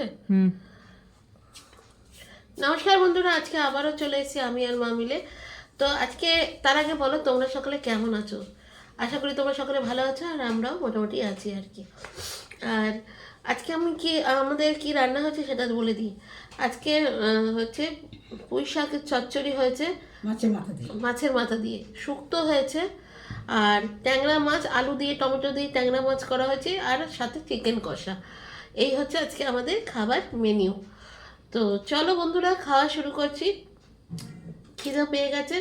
হয়েছে। নমস্কার বন্ধুরা, আজকে আবারও চলে এসেছি আমি আর মা মিলে। তো আজকে তার আগে বলো তোমরা সকলে কেমন আছো? আশা করি তোমরা সকলে ভালো আছো, আর আমরাও মোটামুটি আছি আর কি। আর আজকে আমাদের কি রান্না হয়েছে সেটা বলে দিই। আজকে হচ্ছে পুঁই শাকের চচ্চড়ি হয়েছে মাছের মাথা দিয়ে, শুক্তো হয়েছে, আর ট্যাংরা মাছ আলু দিয়ে টমেটো দিয়ে ট্যাংরা মাছ করা হয়েছে, আর সাথে চিকেন কষা। এই হচ্ছে আজকে আমাদের খাবার মেনু। তো চলো বন্ধুরা, খাওয়া শুরু করছি। খিদে পেয়ে গেছে।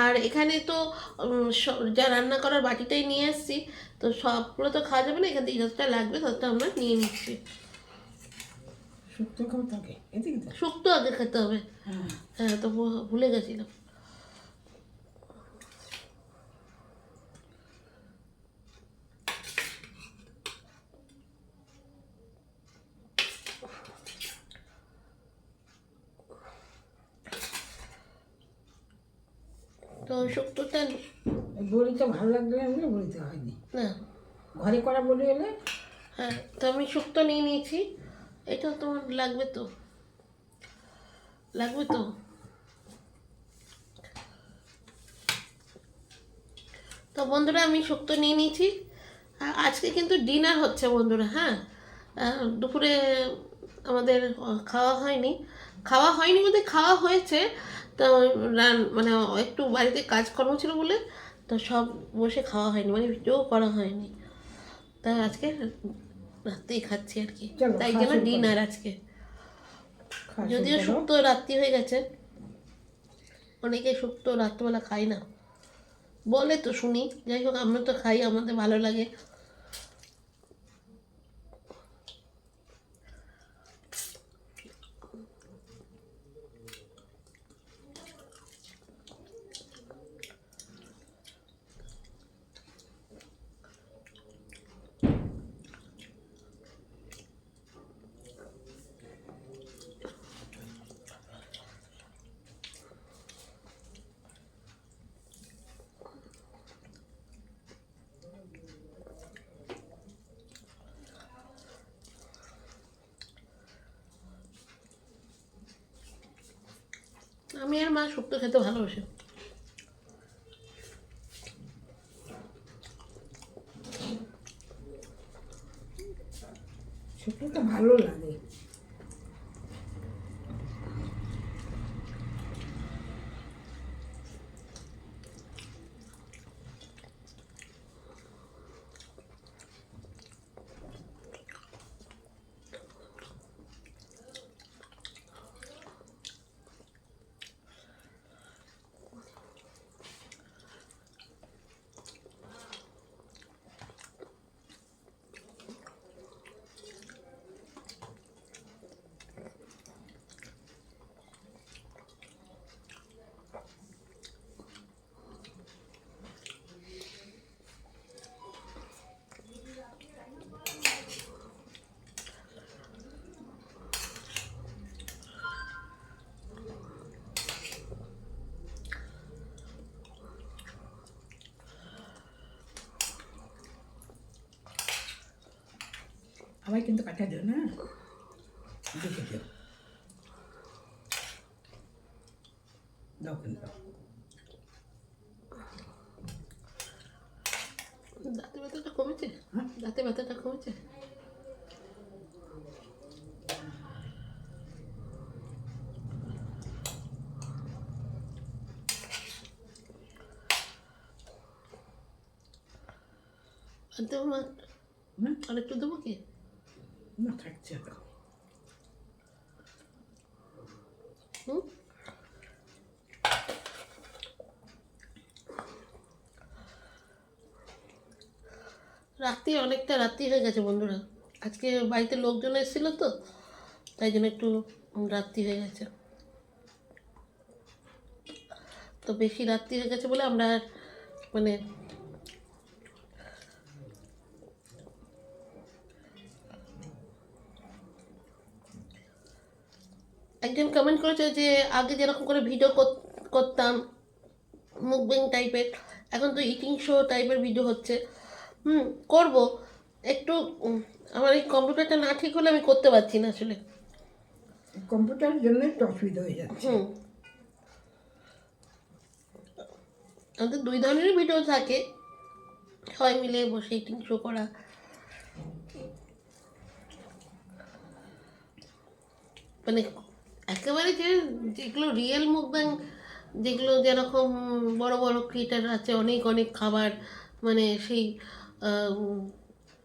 আর এখানে তো যা রান্না করার বাটিটাই নিয়ে এসেছি, তো সবগুলো তো খাওয়া যাবে না, এখান থেকে যতটা লাগবে ততটা আমরা নিয়ে নিচ্ছি। শুক্তো আগে খেতে হবে। হ্যাঁ, তো ভুলে গেছিলাম। তো শুক্তোটা বড়িটা ভালো লাগবে না, বড়িতে হয়নি না, ঘরে করা বড়ি হলে। হ্যাঁ, তো আমি শুক্তো নিয়ে নিয়েছি। এটা তোমার লাগবে তো? লাগবে তো। তো বন্ধুরা, আমি শুক্তো নিয়ে নিয়েছি। আজকে কিন্তু ডিনার হচ্ছে বন্ধুরা। হ্যাঁ, দুপুরে আমাদের খাওয়া হয়নি বলতে খাওয়া হয়েছে। তো মানে একটু বাড়িতে কাজকর্ম ছিল বলে তো সব বসে খাওয়া হয়নি, মানে ভিডিও করা হয়নি। তা আজকে রাত্রেই খাচ্ছি আর কি, তাই জন্য ডিনার আজকে। যদিও শুক্তো রাত্রি হয়ে গেছে, অনেকে শুক্তো রাত্রিবেলা খাই না বলে তো শুনি। যাই হোক, আমরা তো খাই, আমাদের ভালো লাগে। আমি আর মা শুক্তো খেতে ভালোবাসি। শুক্তোটা ভালো লাগে। আবার কিন্তু কাটা দিও না, দেখে দিও, দাও কিন্তু। দাঁতে ব্যথাটা কমেছে? দাঁতে ব্যথাটা কমেছে? আর একটু দেবো কি? না, থাকছে তো। অনেকটা রাত্রি হয়ে গেছে বন্ধুরা। আজকে বাড়িতে লোকজন এসেছিল তো, তাই জন্য একটু রাত্রি হয়ে গেছে। তো বেশি রাত্রি হয়ে গেছে বলে আমরা মানে একজন কমেন্ট করেছে যে আগে যেরকম করে ভিডিও করতাম মুকবেং টাইপের, এখন তো ইটিং শো টাইপের ভিডিও হচ্ছে। করব একটু। আমার এই কম্পিউটারটা না ঠিক হলে আমি করতে পারছি না আসলে। কম্পিউটারের জন্য একটু অসুবিধা হয়ে যাচ্ছে। হুম, আমাদের 2 ধরনেরই ভিডিও থাকে, সবাই মিলে বসে ইটিং শো করা। মানে একেবারে যেগুলো রিয়েল মুকব্যাং, যেগুলো যেরকম বড় বড় ক্রিয়েটার আছে, অনেক অনেক খাবার, মানে সেই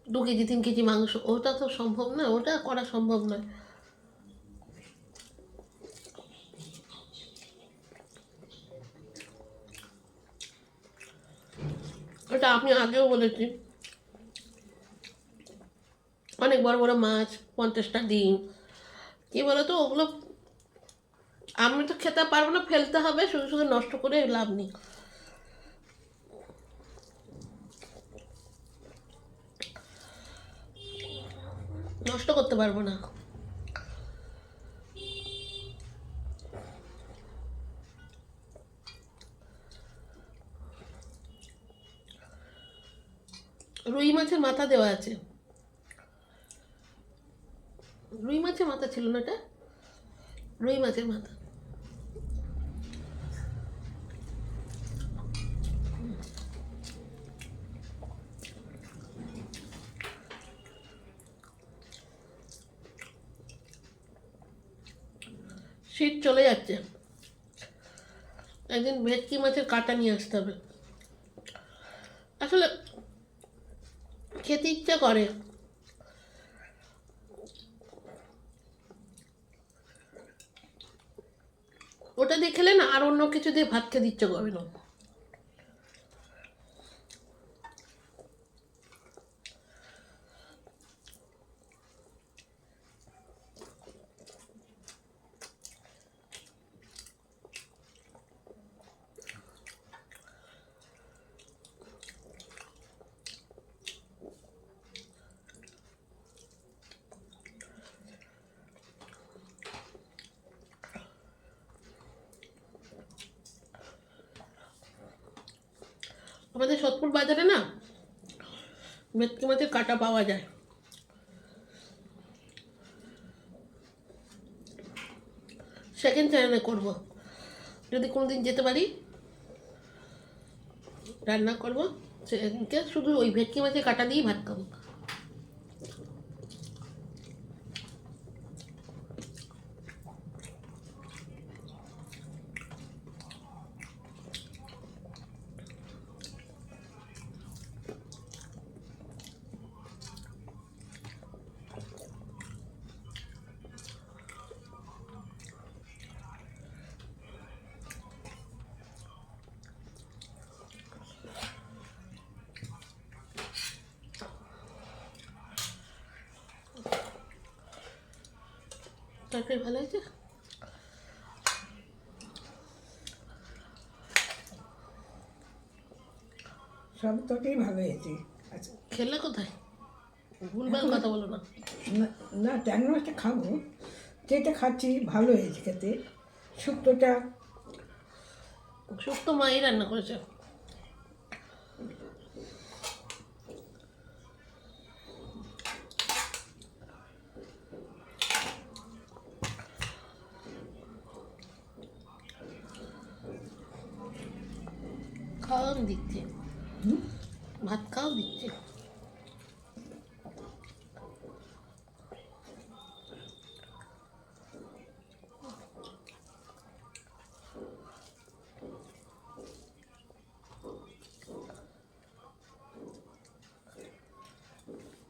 2 কেজি 3 কেজি মাংস, ওটা তো সম্ভব না, ওটা করা সম্ভব নয়। ওটা আমি আগেও বলেছি, অনেক বড় বড় মাছ, 50টা ডিম, কী বলতো ওগুলো আমি তো খেতে পারবো না, ফেলতে হবে, শুধু শুধু নষ্ট করে লাভ নেই। নষ্ট করতে পারবো না। রুই মাছের মাথা দেওয়া আছে, রুই মাছের মাথা ছিল না এটা, রুই মাছের মাথা। শীত চলে যাচ্ছে, একদিন ভেটকি মাছের কাঁটা নিয়ে আসতে হবে। আসলে খেতে ইচ্ছা করে, ওটা দিয়ে খেলে না আর অন্য কিছু দিয়ে ভাত খেতে ইচ্ছে করবে না। আমাদের সোদপুর বাজারে না ভেটকি মাছের কাঁটা পাওয়া যায়। সেকেন্ড চ্যানেলে করব, যদি কোনোদিন যেতে পারি রান্না করব, সেদিনকে শুধু ওই ভেটকি মাছের কাঁটা দিয়েই ভাত খাবো। তরকারি ভালো হয়েছে? সব তরকারি ভালো হয়েছে। আচ্ছা, খেলে কোথায়? ভুলভাল কথা বলো না। না না, ট্যাংরা মাছটা খাবো, যেটা খাচ্ছি ভালো হয়েছে খেতে। শুক্তোটা শুক্তো মাই রান্না করেছে। খাওয়া দিচ্ছে, ভাত খাও দিচ্ছে।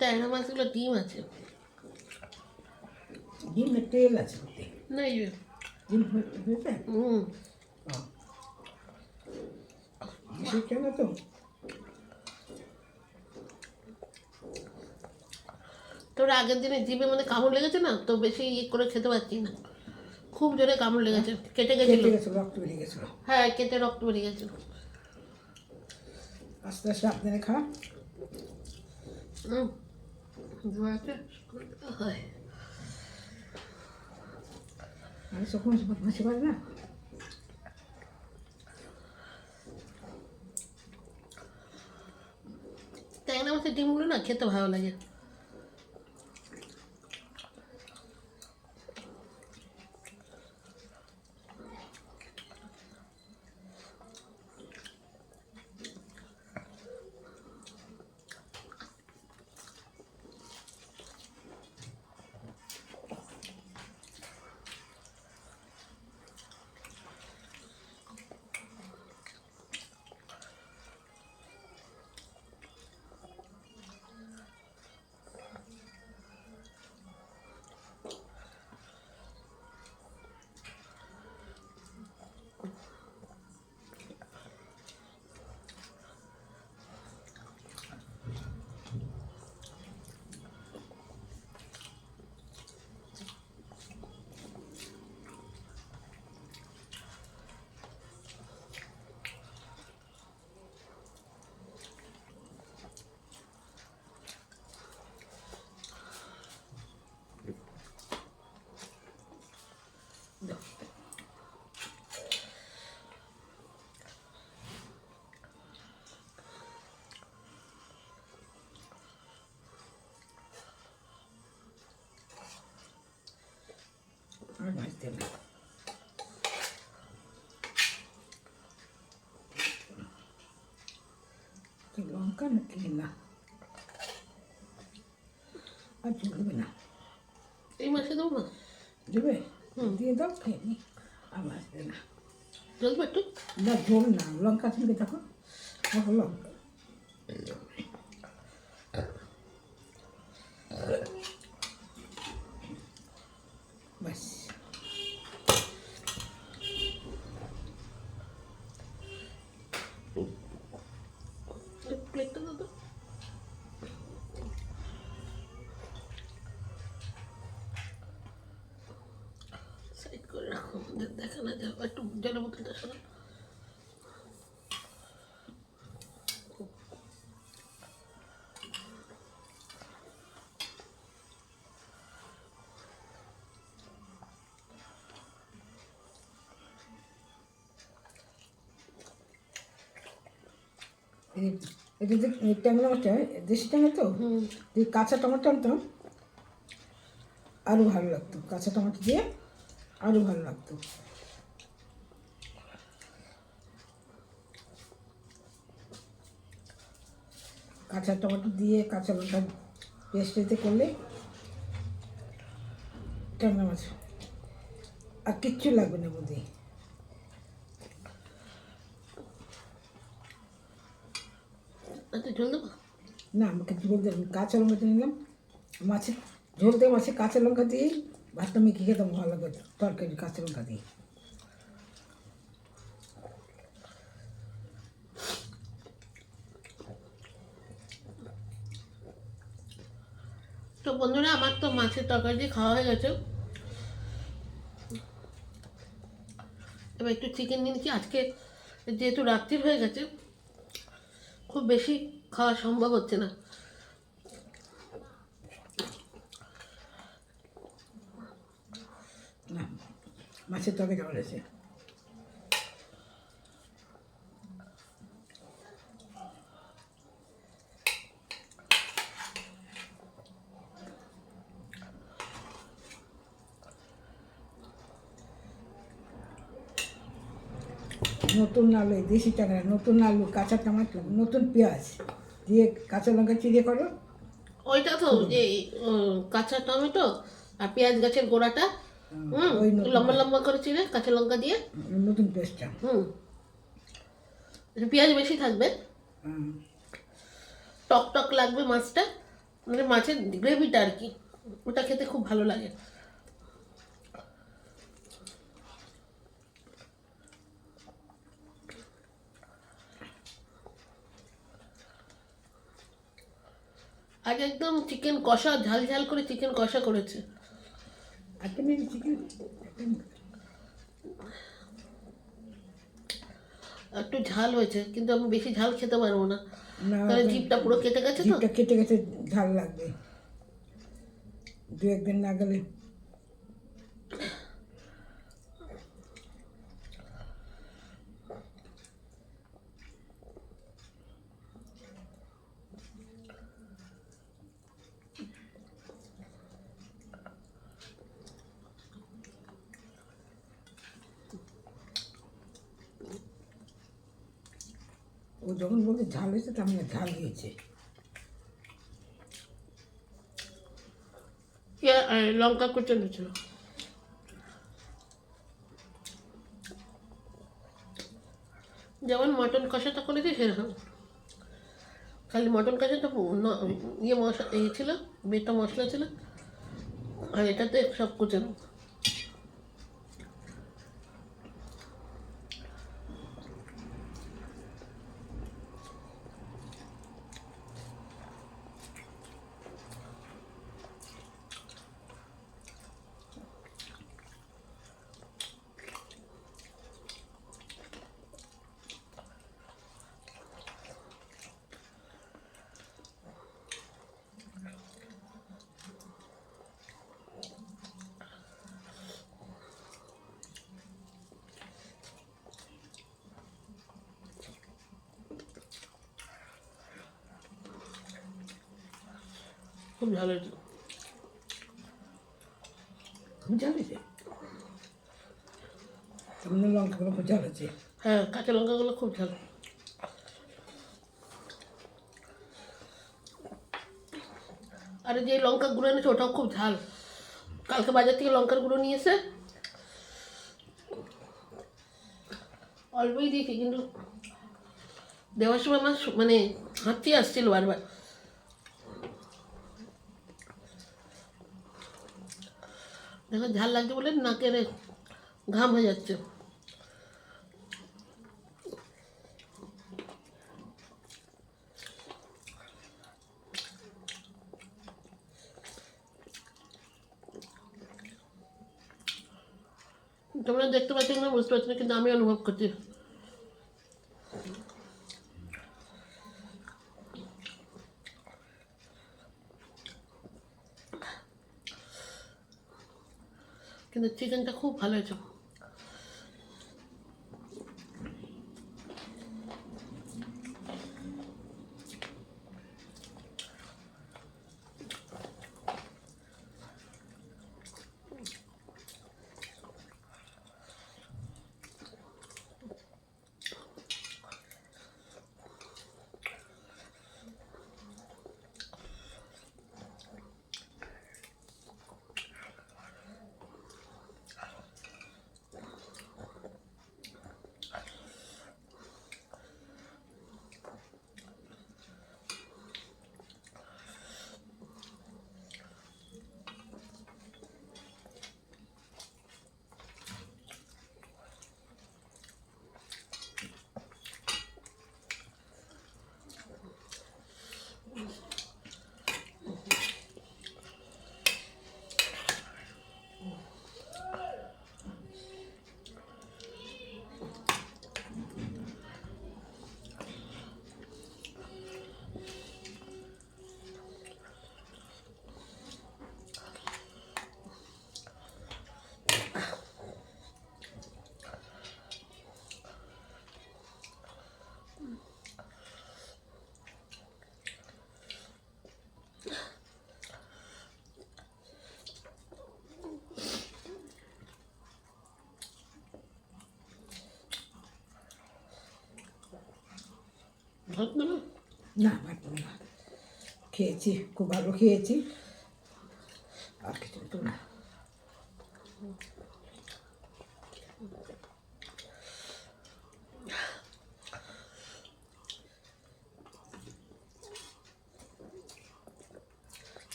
ট্যাংরা মাছগুলো ডিম আছে, ডিমের তেল আছে ওতে। না এই যে, ডিম হয়েছে? সেটা না তো। তোর আগের দিনে জিভে মানে কামড় লেগেছে না, তো বেশি করে খেতে পারছি না, খুব জোরে কামড় লেগেছে, কেটে গেছিল। কেটে গেছিলো, রক্ত বেরিয়ে গেছিলো। হ্যাঁ, কেটে রক্ত বেরিয়ে গেছিল। আস্তে আস্তে আপনারা খা। হয় আমি তখন বদমাসি পারি না। ট্যাংরা মাছের ডিমগুলো না খেতে ভালো লাগে। আর ভাজতে না। লঙ্কা নাকি না, আর ঝুলবে না। এই মাসে দেবো না, দেবে? দিয়ে দাও, খেয়ে নি। আর ভাজতে না। জ্বলবে একটু। না ঝোল না, লঙ্কা তুলবে তখন। লঙ্কা ব্যাস। প্লেটটা দাও। সাইড করে রাখো, দেখা না যাও। একটু জলের বোতলটা সরাও। এটা ট্যাংরা মাছটা দেশি ট্যাংরা তো, এই কাঁচা টমেটো আনতাম আরও ভালো লাগতো। কাঁচা টমেটো দিয়ে আরও ভালো লাগতো। কাঁচা টমেটো দিয়ে কাঁচা লঙ্কা পেস্ট এতে করলে ট্যাংরা মাছ আর কিচ্ছু লাগবে না মধ্যে। আচ্ছা, ঝোল দেবো। না, আমাকে ঝোল দেবেন। কাঁচা লঙ্কাটা নিলাম, মাছের ঝোল দিয়ে মাছে কাঁচা লঙ্কা দিয়েই ভাতটা মেখে খেতাম ভালো লাগে, তরকারি কাঁচা লঙ্কা দিয়ে। তো বন্ধুরা, আমার তো মাছের তরকারি দিয়ে খাওয়া হয়ে গেছে। এবার একটু চিকেন নিয়ে নিচ্ছি। আজকে যেহেতু রাত্রির হয়ে গেছে, খুব বেশি খাওয়া সম্ভব হচ্ছে না। না, মাছের তরকারি কেমন আছে? নতুন আলু, দেশি ট্যাংরা, নতুন আলু, কাঁচা টমাটো, নতুন পেঁয়াজ দিয়ে কাঁচা লঙ্কা চিড়ে করো। ওইটা তো এই কাঁচা টমেটো আর পেঁয়াজ গাছের গোড়াটা, ওই নতুন লম্বা লম্বা করে চিড়ে কাঁচা লঙ্কা দিয়ে। নতুন পেস্টটা। পেঁয়াজ বেশি থাকবে, টক টক লাগবে মাছটা, মানে মাছের গ্রেভিটা আর কি, ওটা খেতে খুব ভালো লাগে। আজ একদম চিকেন কষা, ঝাল ঝাল করে চিকেন কষা করেছে। আর তুমি চিকেন একটু ঝাল হয়েছে, কিন্তু আমি বেশি ঝাল খেতে পারবো না, না, তাহলে জিভটা পুরো কেটে গেছে। তো জিভটা কেটে গেছে, ঝাল লাগবে। দু একদিন না গেলে ও যখন বলতে ঝাল হয়েছে, তার মানে ঝাল হয়েছে। লঙ্কা কুচানো ছিল। যেমন মটন কষাটা করেছি সেরকম, খালি মটন কষাটা ইয়ে মশলা এই ছিল, বেটা মশলা ছিল, আর এটাতে সব কুচানো। খুব ভালো হয়েছে। খুব ঝাল হয়েছে। এমনি লঙ্কাগুলো খুব ঝাল আছে। হ্যাঁ, কাঁচা লঙ্কাগুলো খুব ঝাল। আর যে লঙ্কা গুঁড়ো এনেছে ওটাও খুব ঝাল। কালকে বাজার থেকে লঙ্কার গুঁড়ো নিয়ে এসে অল্পই দিয়েছি, কিন্তু দেওয়ার সময় আমার মানে হাঁচি আসছিল বারবার। দেখো ঝাল লাগছে বলে নাকের ঘাম হয়ে যাচ্ছে। তোমরা দেখতে পাচ্ছ না, বুঝতে পারছো না, কিন্তু আমি অনুভব করছি। কিন্তু চিকেনটা খুব ভালো হয়েছে। ভাত নেবে? না ভাত না, খেয়েছি, খুব ভালো খেয়েছি, আর কিছু তো না।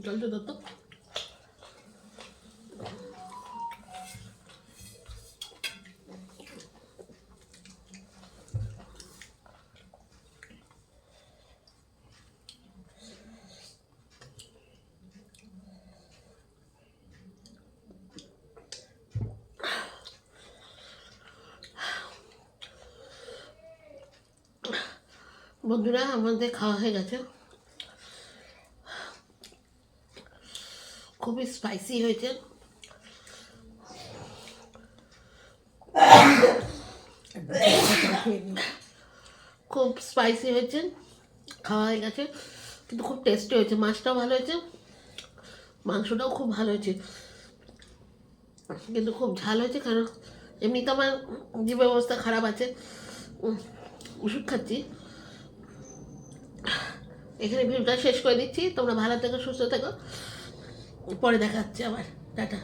জলদি দাও তো। বন্ধুরা, আমাদের খাওয়া হয়ে গেছে। খুবই স্পাইসি হয়েছে। খুব স্পাইসি হয়েছে, খাওয়া হয়ে গেছে, কিন্তু খুব টেস্টি হয়েছে। মাছটাও ভালো হয়েছে, মাংসটাও খুব ভালো হয়েছে, কিন্তু খুব ঝাল হয়েছে। কারণ এমনি তো আমার জীবের অবস্থা খারাপ আছে, ওষুধ খাচ্ছি। এখানে ভিডিওটা শেষ করে দিচ্ছি। তোমরা ভালো থেকো, সুস্থ থেকো, পরে দেখা হচ্ছে আবার। টাটা।